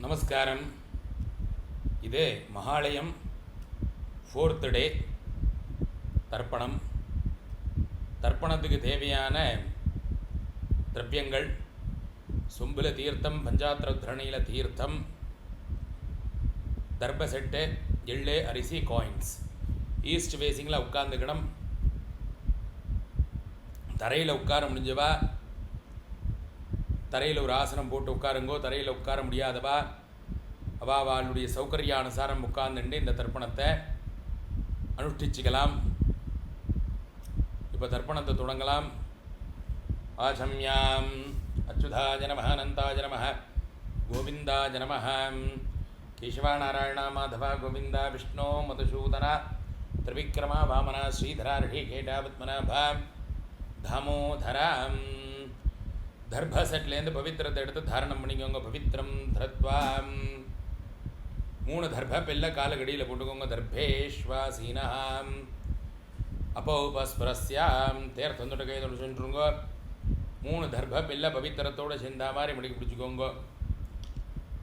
நமஸ்காரம். இது மகாலயம் 4th டே தர்ப்பணம். தர்ப்பணத்துக்கு தேவையான திரவியங்கள்: சொம்பில் தீர்த்தம், பஞ்சாத்திரத்ரணியில் தீர்த்தம், தர்ப செட்டு, எள்ளு, அரிசி, காயின்ஸ். ஈஸ்ட் ஃபேஸிங்கில் உட்காந்துக்கணும். தரையில் உட்கார முடிஞ்சவா தரையில் ஒரு ஆசனம் போட்டு உட்காருங்கோ. தரையில் உட்கார முடியாதவா அவளுடைய சௌகரியானுசாரம் உட்கார்ந்துட்டு இந்த தர்ப்பணத்தை அனுஷ்டிச்சிக்கலாம். இப்போ தர்ப்பணத்தை தொடங்கலாம். ஆசம்யாம் அச்சுதாய நமः, அனந்தாய நமः, கோவிந்தாய நமः. கேசவா நாராயணா மாதவா கோவிந்தா, விஷ்ணு மதுசூதனா திரிவிக்ரமா வாமனா ஸ்ரீதரா ரிஷிகேஷா பத்மநாபா தாமோதரா. தர்ப செட்லேருந்து பவித்திரத்தை எடுத்து தாரணம் பண்ணிக்கோங்க. பவித்திரம் தரத்வா 3 தர்ப பில்லை காலகடியில் போட்டுக்கோங்க. தர்பேஷ்வாசீனாம் அப்போபஸ்பரஸ்யாம் தேர்த்தம் தொட்டு கைதொண்டு சென்றுருங்க. 3 தர்ப பில்லை பவித்திரத்தோடு சேர்ந்தா மாதிரி மடிக்க பிடிச்சிக்கோங்க.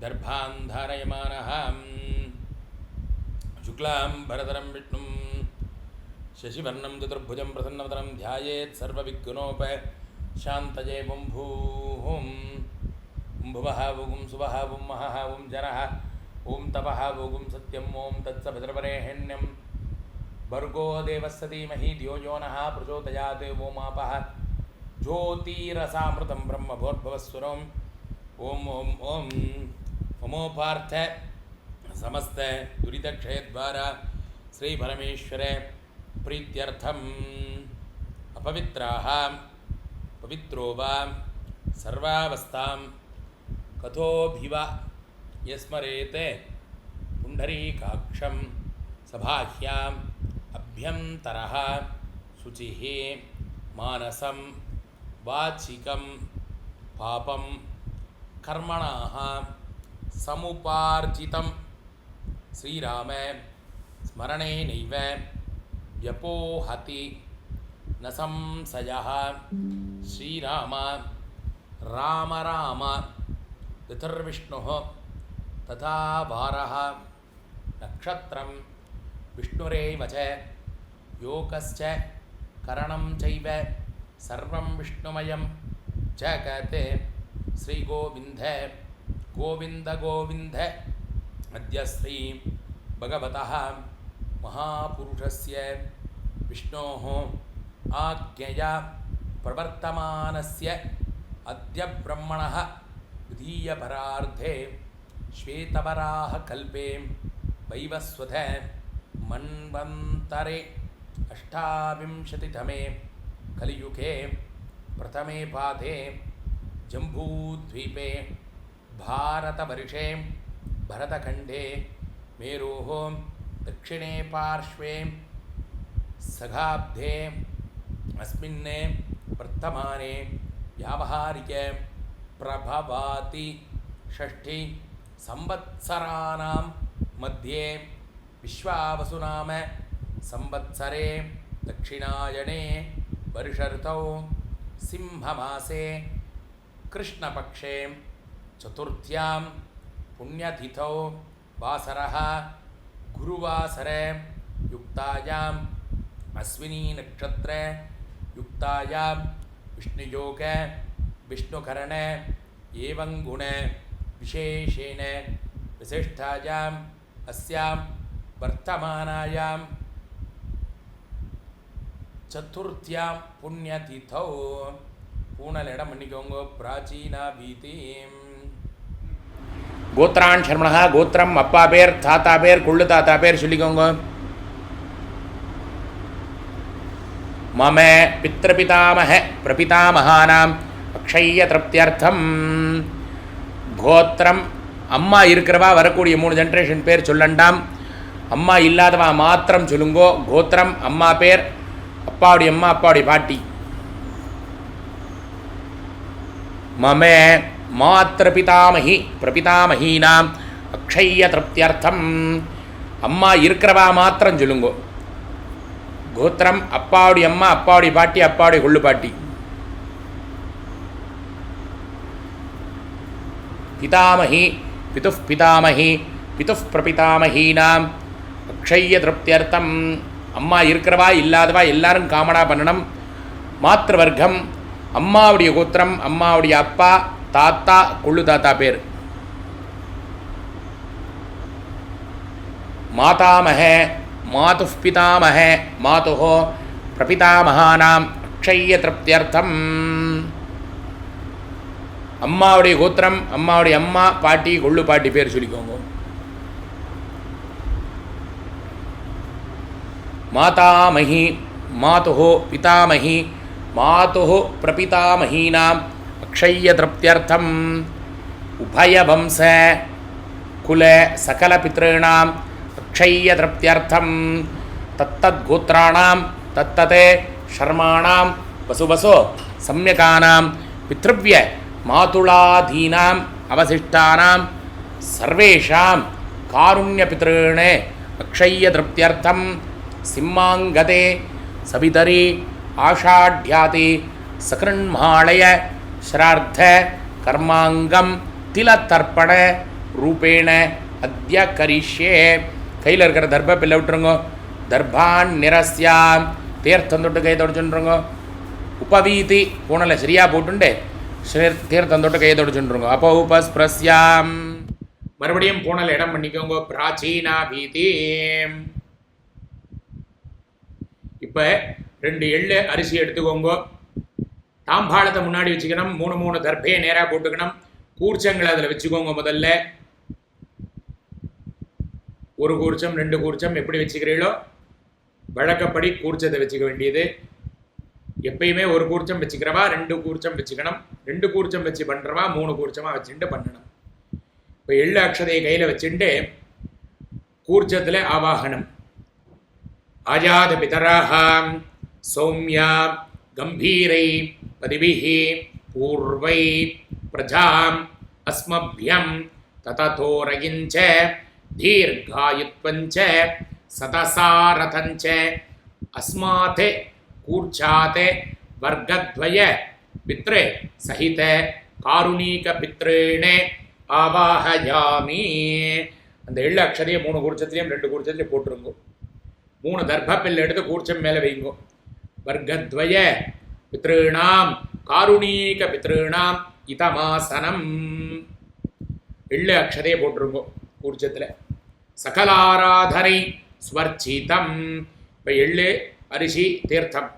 தர்பாந்தாரயமானஹாம் சுக்லாம் பரதரம் விஷ்ணும் சசிவர்ணம் சதுர்புஜம் பிரசன்னவதனம் தியாயேத் சர்வவிக்னோப சாந்தஜே ஓம் பூம் புவஹ ஓம் சுவஹ ஓம் மஹஹ ஓம் ஜனஹ ஓம் தபஹ ஓம் சத்யம் ஓம் தத்சவிதர்வரேஹண்யம் भर्गो देवस्य धीमहि धियो यो नः प्रचोदयात् ओम आपः ज्योतिरसामृतं ब्रह्मभोर्भवस्वरम् ओम ओम ओम ममोपार्थ समस्त दुरितक्षयद्वारा श्री परमेश्वर प्रीत्यर्थम अपवित्राः पवित्रो वा सर्वावस्थां कथोभिवा यस्मरेत् पुण्डरीकाक्षं सभाह्याम् अभ्यन्तरः शुचिः मानसं वाचिकं पापं कर्मणाः समुपार्जितं श्रीराम स्मरणेनैव व्यपोहति न संशयः. श्रीराम राम राम ऋतुर्विष्णुः तथा वारः नक्षत्रं विष्णुरेव च योगश्च करणं चैव सर्वं विष्णुमयं जगत्. श्रीगोविन्द गोविन्द गोविन्द. अद्य श्री भगवतः महापुरुषस्य विष्णोः आज्ञया प्रवर्तमानस्य अद्य ब्रह्मणः द्वितीयपरार्धे श्वेतवराहकल्पे वैवस्वत मन्वन्तरे 28तमे कलियुगे प्रथमे पादे जम्बूद्वीपे भारतवर्षे भरतखण्डे मेरोः दक्षिणे पार्श्वे सगाब्धे अस्मिन् वर्तमाने व्यावहारिके प्रभवाति 6 संवत्सराणां मध्ये विश्वावसुनाम संवत्सरे दक्षिणायने वर्षऋतौ सिंहमासे कृष्णपक्षे चतुर्थ्यां पुण्यतिथौ वासरः गुरुवासरे युक्तायाम् अश्विनी नक्षत्र युक्तायां विष्णुयोग विष्णुकरण एवं गुण विशेषेण विशिष्टायाम् अस्यां वर्तमानायां चतुर्थ्यां पुण्यतिथौ पूर्णलिडम मन्निकोंगो प्राचीना भीतिं गोत्रान् शर्मणः गोत्रम अप्पा पेर ताता पेर कुल्लु ताता पेर சொல்லிக்கோங்க. मम पितृपितामह प्रपितामहानाम अक्षय्य तृप्त्यर्थम गोत्रम. அம்மா இருக்கிறவா வரக்கூடிய 3 ஜென்ரேஷன் பேர் சொல்லண்டாம். அம்மா இல்லாதவா மாத்திரம் சொல்லுங்கோ. கோத்திரம் அம்மா பேர், அப்பாவுடைய அம்மா, அப்பாவுடைய பாட்டி. மம மாத்திருபிதாமகி பிரபிதாமகீனாம் அக்ஷய்ய திருப்தியர்த்தம். அம்மா இருக்கிறவா மாத்திரம் சொல்லுங்கோ. கோத்திரம் அப்பாவுடைய அம்மா, அப்பாவுடைய பாட்டி, அப்பாவுடைய கொள்ளு பாட்டி. पितामही பிதுஃப் பிதாமகி பிதுஃப் பிரபிதாமகீனாம் அக்ஷய்ய திருப்தியர்த்தம். அம்மா இருக்கிறவா இல்லாதவா எல்லாரும் காமனாக பண்ணணும். மாத்திருவர்க்கம், அம்மாவுடைய கோத்திரம், அம்மாவுடைய அப்பா, தாத்தா, கொள்ளு தாத்தா பேர். மாதாமஹ மாதுஃப் பிதாமஹ மாதுஹோ பிரபிதாமகானாம் அக்ஷய்ய திருப்தியர்த்தம். அம்மாவுடைய கோத்திரம், அம்மாவுடைய அம்மா, பாட்டி, கொள்ளு பாட்டி பேர் சொல்லிக்கோங்க. மாதாமஹி மாதுஹோ பிதாமஹி மாதுஹோ பிரபிதாமகீனாம் அக்ஷய்ய திருப்தியர்த்தம். உபயவம்ச குல சகல பித்ருணாம் அக்ஷய்ய திருப்தியர்த்தம். தத்தத் கோத்ராணாம் தத்ததே ஷர்மாணாம் வசுவசோ சம்யகானாம் பித்ருவ்ய மாதுளாதீனாம் அவசிஷ்டானாம் சர்வேஷாம் காருண்ய பித்ருணே அக்ஷய்ய திருப்தியர்த்தம். சிம்மாங்கதே சபிதரி ஆஷாಢ்யாதி சக்ரன்மாளய ஸ்ரார்த்த கர்மாங்கம் திலத்தர்ப்பண ரூபேண அத்ய கரிஷ்யே. கையில் இருக்கிற தர்ப பிள்ளை விட்டுருங்க. தர்பான் நிரஸ்யாம், தீர்த்தம் தொட்டு கை தொடச்சுருங்க. உபவீதி பூனலை சரியாக போட்டுண்டு தீர்த்தம் தொட்டு கையை தொடச்சுருங்க. அப்போ உபஸ்பிரஸ்யாம், மறுபடியும் பூனலை இடம் பண்ணிக்கோங்க. பிராச்சீனா பீதி. இப்போ 2 எள்ளு அரிசி எடுத்துக்கோங்க. தாம்பாளத்தை முன்னாடி வச்சுக்கணும். 3 தர்பையை நேராக போட்டுக்கணும். கூர்ச்சங்களை அதில் வச்சுக்கோங்க. முதல்ல 1 கூர்ச்சம் 2 கூர்ச்சம் எப்படி வச்சுக்கிறீங்களோ வழக்கப்படி கூர்ச்சத்தை வச்சுக்க வேண்டியது. எப்பயுமே 1 கூர்ச்சம் வச்சுக்கிறவா 2 கூர்ச்சம் வச்சுக்கணும். 2 கூர்ச்சம் வச்சு பண்ணுறவா 3 கூர்ச்சமாக வச்சுட்டு பண்ணணும். இப்போ எள்ளு அக்ஷதையை கையில் வச்சுட்டு கூர்ச்சத்தில் ஆவாகனம். ஆஜாத பிதராஹாம் சௌமியா கம்பீரை பதிபிஹி பூர்வை பிரஜாம் அஸ்மப்யம் தததோரகிஞ்ச தீர்காயுத்வஞ்ச சதசாரதஞ்ச அஸ்மாதே கூர்ச்சாதே வர்க்கத்வய பித்ரே சஹித காருணீக பித்ரேணே ஆவாஹயாமி. அந்த எள்ளு அக்ஷதையை 3 கூர்ச்சத்துலேயும் 2 கூர்ச்சத்துலையும் போட்டுருங்க. 3 தர்பப்பில் எடுத்து கூர்ச்சம் மேலே வைங்கோ. வர்க்கத்வய பித்ருணாம் காருணீக பித்ருணாம் இதமாசனம். எள்ளு அக்ஷதையை போட்டுருங்கோ கூர்ச்சத்தில். சகலாராதனை ஸ்வர்ச்சிதம். இப்போ எள்ளு அரிசி தீர்த்தம்.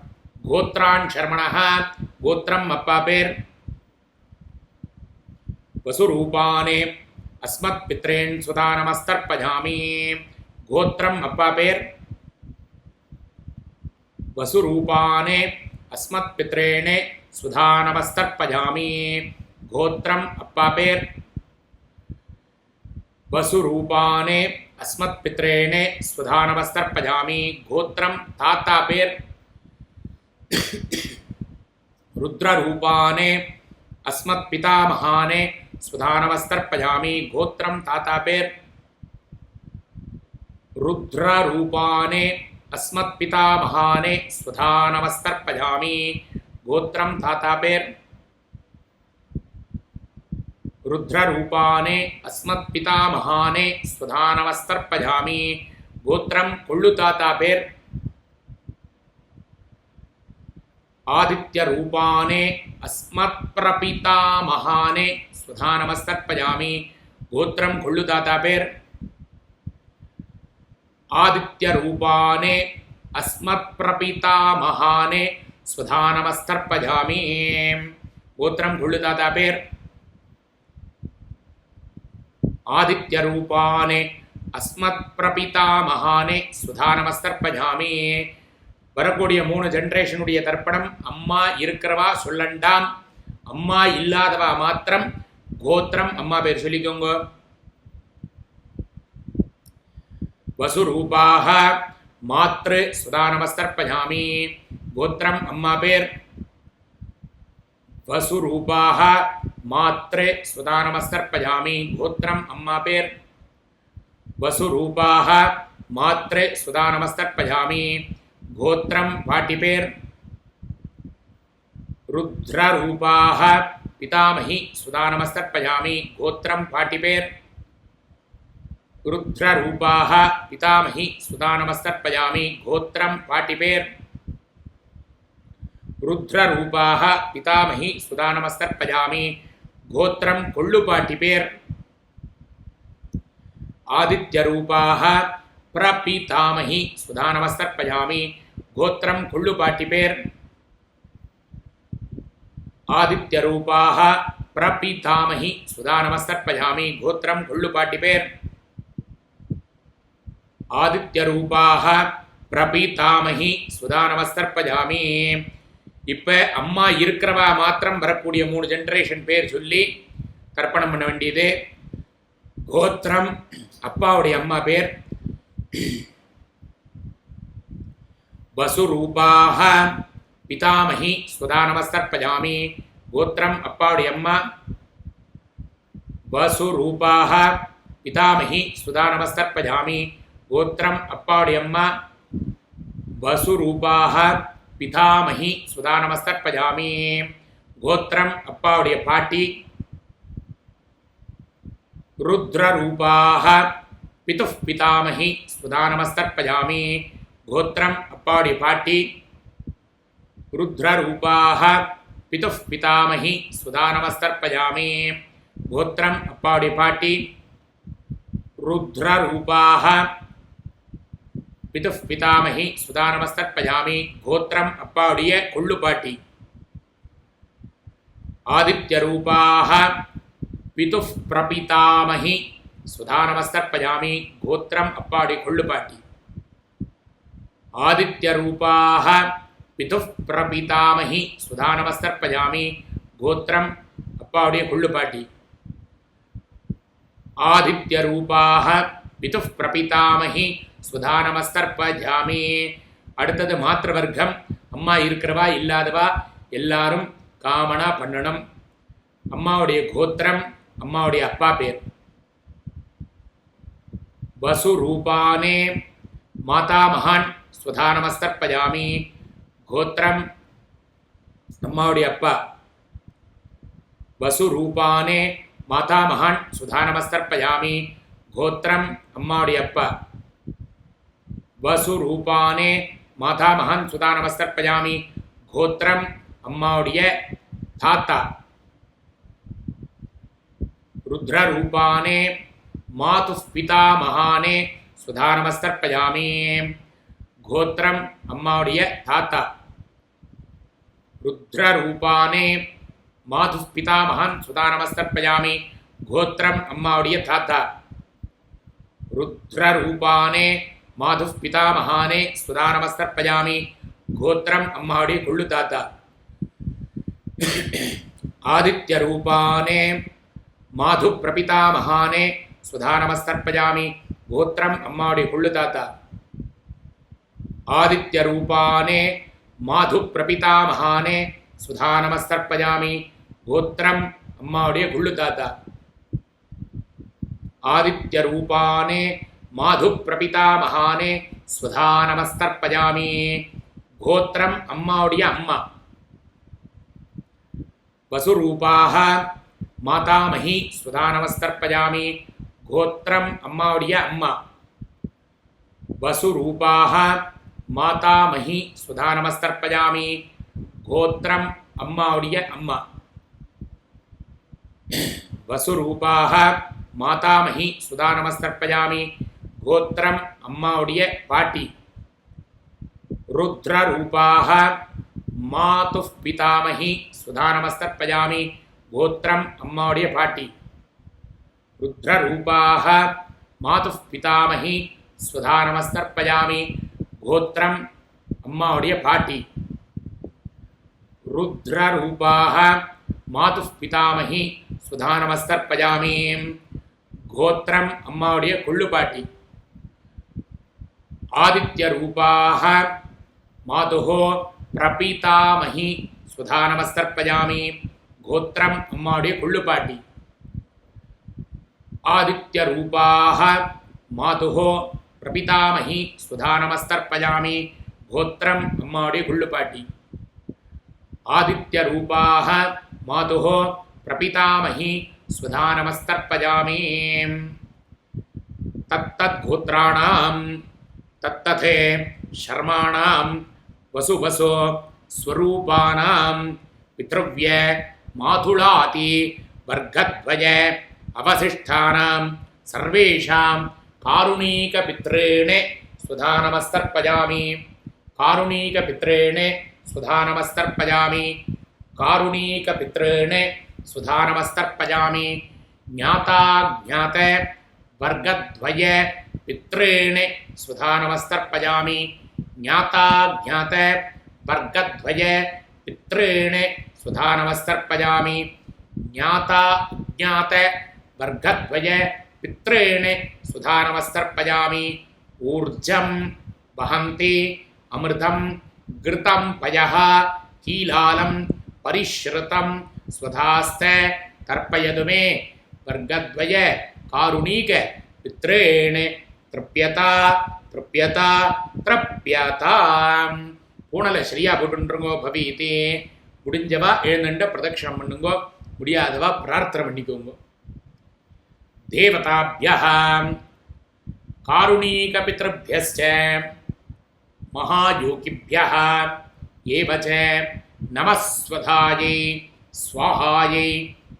கோத்ரான் சர்மணா, கோத்திரம் அப்பா பேர். வசுரூபானே அஸ்மத் பித்ரேன் சுதா நமஸ்தர்ப்பயாமி. கோத்திரம் அப்பா பேர். வசுரூபானே அஸ்மத் பித்ரேணே சுதா நமஸ்தர்ப்பயாமி. கோத்திரம் அப்பா பேர். வசுரூபானே அஸ்மத் பித்ரேணே சுதா நமஸ்தர்ப்பயாமி. கோத்திரம் தாத்தா பேர். ருத்ரரூபானே அஸ்மத் பிதாமகானே சுதா நமஸ்தர்ப்பயாமி. கோத்திரம் தாத்தா பேர். ருத்ரரூபானே அஸ்மத் பிதாமகானே சுதா நமஸ்தர்ப்பயாமி. கோத்திரம் தாத்தா பேர். ருத்ரரூபானே அஸ்மத் பிதாமகானே சுதா நமஸ்தர்ப்பயாமி. கோத்திரம் கொள்ளு தாத்தா பேர். ஆதித்யரூபானே அஸ்மத் பிரபிதாமகானே சுதா நமஸ்தர்ப்பயாமி. கோத்திரம் கொள்ளு தாத்தா பேர். ஆதித்யரூபானே அஸ்மத் பிரபிதாமகானே சுதா நமஸ்தர்ப்பயாமி. கோத்திரம் கொள்ளு தாத்தா பேர். ஆதித்யரூபானே அஸ்மத் பிரபிதாமகானே சுதா நமஸ்தர்ப்பயாமி. வரக்கூடிய 3 ஜென்ரேஷனுடைய தர்ப்பணம். அம்மா இருக்கிறவா சொல்லண்டாம், அம்மா இல்லாதவா மாத்திரம் கோத்திரம் அம்மா பேர் சொல்லிக்கோங்க. வசுரூபாஹ மாத்ரு சுதா நமஸ்தர்ப்பயாமி. கோத்திரம் அம்மா பேர். வசுரூபாஹ மாத்ரு சுதா நமஸ்தர்ப்பயாமி. கோத்திரம் அம்மா பேர். வசுரூபாஹ மாத்ரு சுதா நமஸ்தர்ப்பயாமி. கோத்திரம் பாட்டி பேர். ருத்ரரூபாஹ பிதாமகி சுதா நமஸ்தர்ப்பயாமி. கோத்திரம் பாட்டி பேர். रुद्ररूपाः पितामही सुधा नमस्तर्पयामि गोत्रं पाटिपेर् रुद्ररूपाः पितामही सुधा नमस्तर्पयामि गोत्रं कोळ्ळुपाटिपेर् आदित्यरूपाः प्रपितामही सुधा नमस्तर्पयामि गोत्रं कोळ्ळुपाटिपेर् आदित्यरूपाः प्रपितामही सुधा नमस्तर्पयामि गोत्रं कोळ्ळुपाटिपेर् ஆதித்யரூபாக பிரபீதாமகி சுதா நமஸ்தர்ப்பயாமி. இப்போ அம்மா இருக்கிறவா மாத்திரம் வரக்கூடிய 3 ஜென்ரேஷன் பேர் சொல்லி தர்ப்பணம் பண்ண வேண்டியது. கோத்திரம் அப்பாவுடைய அம்மா பேர் வசுரூபாக பிதாமகி சுதா நமஸ்தர்ப்பயாமி. கோத்திரம் அப்பாவுடைய அம்மா வசுரூபாக பிதாமகி சுதா நமஸ்தர்ப்பயாமி. கோத்திரம் அப்பாவுடைய அம்மா வசுரூபாக பிதாமகி சுதா நமஸ்தர்ப்பயாமி. கோத்திரம் அப்பாவுடைய பாட்டி ருத்ரரூபாக பிதுः பிதாமகி சுதா நமஸ்தர்ப்பயாமி. கோத்திரம் அப்பாவுடைய பாட்டி ருத்ரரூபாக பிதுः பிதாமகி சுதா நமஸ்தர்ப்பயாமி. கோத்திரம் அப்பாவுடைய பாட்டி ருத்ரரூபாக பிதுः பிதாமகி சுதா நமஸ்தர்ப்பயாமி. கோத்திரம் அப்பாவுடைய கொள்ளுப்பாட்டி ஆதித்யரூபாக பிதுः பிரபிதாமகி சுதா நமஸ்தர்ப்பயாமி. கோத்திரம் அப்பாவுடைய கொள்ளுப்பாட்டி ஆதித்யரூபாக பிதுः பிரபிதாமகி சுதா நமஸ்தர்ப்பயாமி. கோத்திரம் அப்பாவுடைய கொள்ளுப்பாட்டி ஆதித்யரூபாக பிதுः பிரபிதாமகி சுதா நமஸ்தர்ப்பயாமி. அடுத்தது மாத்திரவர்க்கம். அம்மா இருக்கிறவா இல்லாதவா எல்லாரும் காமனா பண்ணணும். அம்மாவுடைய கோத்திரம் அம்மாவுடைய அப்பா பேர் வசுரூபானே மாதாமகான் சுதா நமஸ்தர்ப்பயாமி. கோத்திரம் அம்மாவுடைய அப்பா வசுரூபானே மாதாமகான் சுதா நமஸ்தர்ப்பயாமி. கோத்திரம் அம்மாவுடைய அப்பா வசுரூபானே மாதாமகான் சுதா நமஸ்தர்ப்பயாமி. கோத்திரம் அம்மாவுடைய தாத்தா ருத்ரரூபானே மாதுः பிதாமகானே சுதா நமஸ்தர்ப்பயாமி. கோத்திரம் அம்மாவுடைய தாத்தா ருத்ரரூபானே மாதுः பிதாமகான் சுதா நமஸ்தர்ப்பயாமி. கோத்திரம் அம்மாவுடைய தாத்தா ருத்ரரூபானே மாதுः பிதாமகானே சுதா நமஸ்தர்ப்பயாமி. கோத்திரம் அம்மாவுடைய கொள்ளு தாத்தா ஆதித்யரூபானே மாது பிரபிதாமகானே சுதா நமஸ்தர்ப்பயாமி. கோத்திரம் அம்மாவுடைய கொள்ளு தாத்தா ஆதித்யரூபானே மாது பிரபிதாமகானே சுதா நமஸ்தர்ப்பயாமி. கோத்திரம் அம்மாவுடைய கொள்ளு தாத்தா ஆதித்யரூபானே மாது பிரபிதாமகானே சுதா நமஸ்தர்ப்பயாமி. கோத்திரம் அம்மாவுடைய அம்மா வசுரூபாக மாதாமகி சுதா நமஸ்தர்ப்பயாமி. கோத்திரம் அம்மாவுடைய அம்மா வசுரூபாக மாதாமகி சுதா நமஸ்தர்ப்பயாமி. கோத்திரம் அம்மாவுடைய அம்மா வசுரூபாக மாதாமகி சுதா நமஸ்தர்ப்பயாமி. கோத்திரம் அம்மாவுடைய பாட்டி ருத்ரரூபாக மாதுः பிதாமகி சுதா நமஸ்தர்ப்பயாமி. கோத்திரம் அம்மாவுடைய பாட்டி ருத்ரரூபாக மாதுः பிதாமகி சுதா நமஸ்தர்ப்பயாமி. கோத்திரம் அம்மாவுடைய பாட்டி ருத்ரரூபாக மாதுः பிதாமகி சுதா நமஸ்தர்ப்பயாமி. கோத்திரம் அம்மாவுடைய கொள்ளுப்பாட்டி ஆதித்யரூபாக மாதுः பிரபிதாமகி சுதா நமஸ்தர்ப்பயாமி. கோத்திரம் அம்மாவுடைய கொள்ளுப்பாட்டி ஆதித்யரூபாக மாதுः பிரபிதாமகி சுதா நமஸ்தர்ப்பயாமி. கோத்திரம் அம்மாவுடைய கொள்ளுப்பாட்டி ஆதித்யரூபாக மாதுः பிரபிதாமகி சுதா நமஸ்தர்ப்பயாமி. तत्तद्गोत्राणां तत्तथे शर्माणां वसुवसो स्वरूपानां पितृव्य मातुलाति वर्गद्वय अवशिष्टानां सर्वेषां कारुणीकपितॄणे स्वधा नमस्तर्पयामि कारुणीकपितॄणे स्वधा नमस्तर्पयामि कारुणीकपितॄणे स्वधा नमस्तर्पयामि ज्ञाता ज्ञात वर्गद्वय पितॄणे स्वधा नमस्तर्पयामि ज्ञाता ज्ञात वर्गद्वय पितॄणे स्वधा नमस्तर्पयामि ज्ञाता ज्ञात वर्गद्वय पितॄणे स्वधा नमस्तर्पयामि ऊर्जं वहन्ति अमृतं घृतं पयः कीलालं परिश्रुतं स्वधास्ते तर्पयतु मे वर्गद्वय कारुणीक पितॄणे तृप्यता तृप्यता तृप्यता பூனல சரியா போட்டுருங்கோ பவிதே முடிஞ்சவா எழுந்துண்டு பிரதட்சணம் பண்ணுங்கோ முடியாதவா பிரார்த்தனை பண்ணிக்கோங்க தேவதாபியः காருணீக பித்ருभ्यश्च महायोगिभ्यः एव च नमस्वधायै स्वाहायै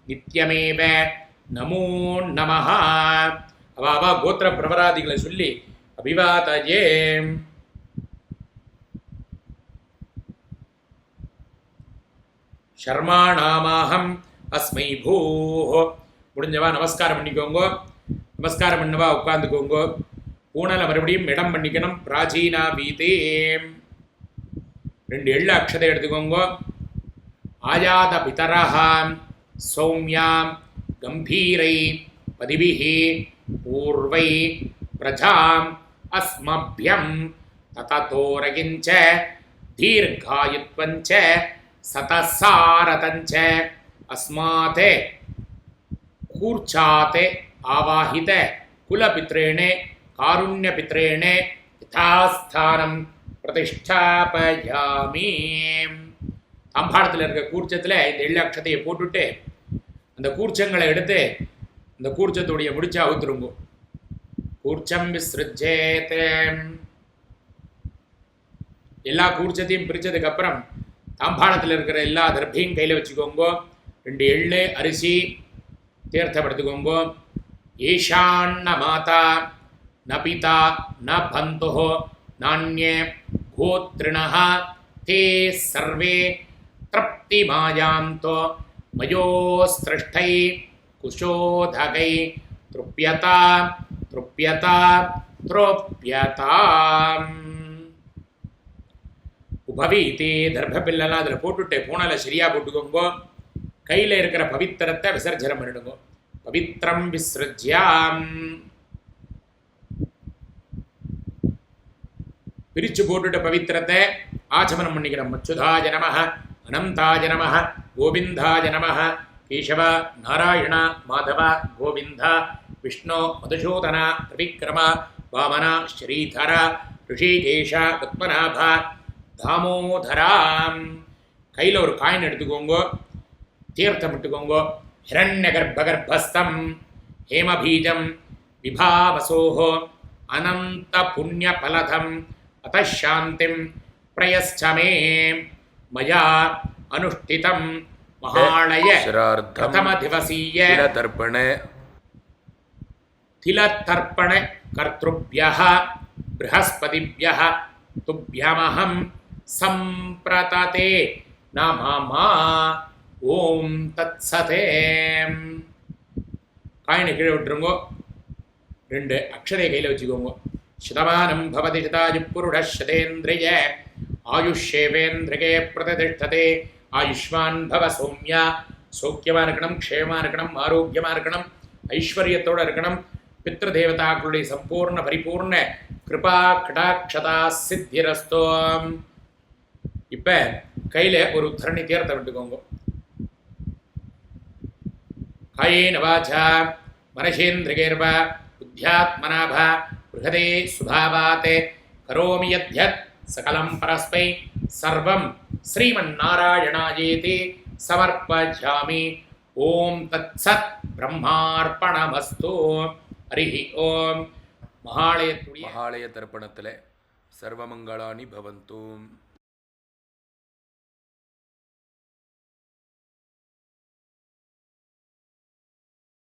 नित्यमेव நமோ நமः அவ கோத்திர பிரபராதிகளை சொல்லி அபிவாதயே ஷர்மாணாமாஹம் அஸ்மை பூஹ முடிஞ்சவா நமஸ்காரம் பண்ணிக்கோங்க நமஸ்காரம் பண்ணவா உட்கார்ந்துக்கோங்க பூனல மறுபடியும் இடம் பண்ணிக்கணும் பிராச்சீனா வீதே 2 எள்ளு அக்ஷதை எடுத்துக்கோங்க ஆயாத பிதரஹாம் சௌமியாம் गंभीरै पदिभिः पूर्वै प्रजाम् अस्मभ्यं तततोरगिञ्च दीर्घायुत्वञ्च सतसारतञ्च अस्मात् कूर्चात् आवाहित कुलपित्रेणे कारुण्यपित्रेणे यथास्थानं प्रतिष्ठापयामि தாம்பாளத்தில் இருக்க கூர்ச்சத்தில் இந்த எள்ளு அக்ஷதையை போட்டுட்டு அந்த கூர்ச்சங்களை எடுத்து அந்த கூர்ச்சத்துடைய முடிச்சா அவுத்துருங்க கூர்ச்சம் விஸ்ருஜேத் எல்லா கூர்ச்சத்தையும் பிரிச்சதுக்கு அப்புறம் தாம்பாளத்தில் இருக்கிற எல்லா தர்பையும் கையில் வச்சுக்கோங்க 2 எள்ளு அரிசி தீர்த்தப்படுத்துக்கோங்க ஈஷான்ன மாதா ந பிதா ந பந்துஹ நான்யே கோத்ரிணஹ தே சர்வே த்ரப்தி மாயாந்தோ मयोस्त्रष्टै कुशोधकै तृप्यता तृप्यता तृप्यता உபவீதி தர்பபில்லாம் அதில் போட்டுட்டு பூனலை சரியா போட்டுக்கோங்க கையில் இருக்கிற பவித்திரத்தை விசர்ஜனம் பண்ணிடுங்க பவித்ரம் விஸ்ருஜ்யாம் பிரிச்சு போட்டுட்டு பவித்திரத்தை ஆச்சமனம் பண்ணிக்கணும் அச்சுதாய நமः अनंताय नमः गोविंदाय नमः केशव नारायण माधव गोविंद विष्णु मधुसूदन त्रिविक्रम वामन श्रीधर ऋषिकेश पद्मनाभ दामोदरा கையில் ஒரு காயின் எடுத்துக்கோங்க தீர்த்தம் விட்டுக்கோங்க हिरण्य गर्भगर्भस्थम हेमबीजम विभावसोः अनंत पुण्य फलधम अतः शांतिम प्रयश्च मे मया अनुष्ठितं महालय प्रथम दिवसीय तिलतर्पण कर्तृभ्यः बृहस्पतिभ्यः तुभ्यमहं संप्रतते नमः ओम तत्सते காயினை கீழே விட்டுருங்கோ 2 அக்ஷரை கையில் வச்சுக்கோங்க शतमानं भवति शतायुः शतेन्द्रिय आयुष्येवेन्द्रिये प्रतिष्ठते आयुष्मान भव सौम्य सौख्यमा இருக்கணும் க்ஷேமா இருக்கணும் ஆரோக்கியமா இருக்கணும் ஐஸ்வரியத்தோட இருக்கணும் பித்ருதேவதாக்களுடைய சம்பூர்ண பரிபூர்ண கிருபா கடாட்சதா சித்திரஸ்தோ இப்போ கையில் ஒரு உத்தரணி தீர்த்த விட்டுக்கோங்க காயேன வாசா मनसेन्द्रियैर्व बुद्ध्यात्मना वा बृहदे स्वभावात् करोमि यद्यत् सकलं परस्मै सर्वं श्रीमन्नारायणायेति समर्पयामि ओम तत्सत् ब्रह्मार्पणमस्तु हरिः ओम மகாலயத்துடைய மகாலய தர்ப்பணத்தில் சர்வமங்களானி பவந்தோம்.